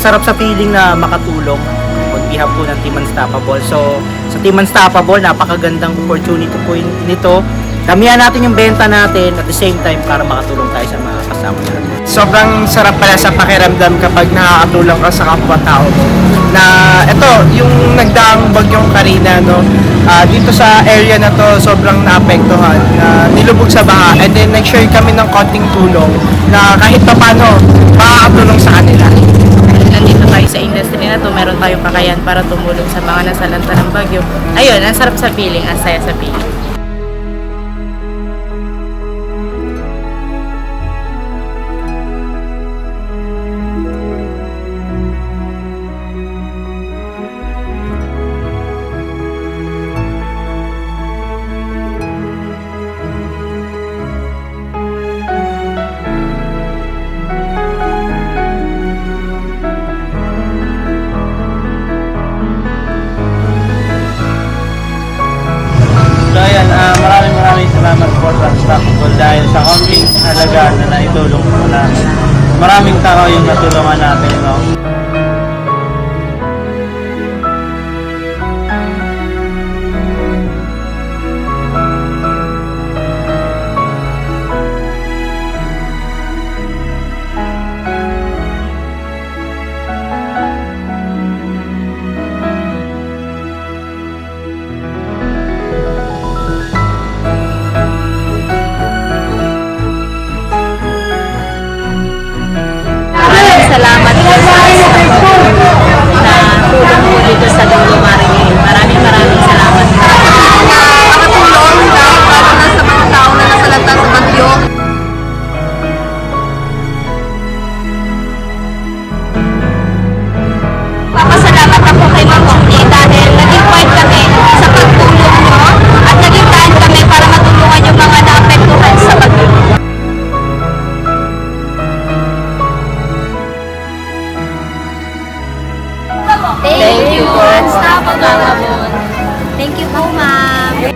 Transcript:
masarap sa feeling na makatulong on behalf po ng Team Unstoppable. So, sa Team Unstoppable, napakagandang opportunity po nito. Damihan natin yung benta natin at the same time para makatulong tayo sa mga kasama natin. Sobrang sarap pala sa pakiramdam kapag nakakatulong ka sa kapwa-tao mo. Na ito, yung nagdaang bagyong Karina, no, dito sa area na to sobrang naapektuhan, nilubog sa baha, and then nag-share kami ng konting tulong na kahit paano makakatulong sa kanila. Nandito tayo sa industry na to, meron tayong kakayahan para tumulong sa mga nasalanta ng bagyo. Ayun, ang sarap sa feeling, ang saya sa feeling. So ayan, maraming salamat po sa Unstoppable dahil sa konting halaga na naitulong po namin. Maraming tao yung natulungan natin, no? Salamat po sa na tulong po dito sa Dulo Maringin. Maraming salamat. Makatulong lalo na sa mga tao na nasalanta sa bagyo. Papasalamat ako kay Ma'am Okni dahil naging point kami sa pagtulong nyo at naging daan kami para matulungan yung mga naapektuhan sa bagyo. Thank you, Unstoppable. Thank you po, ma'am.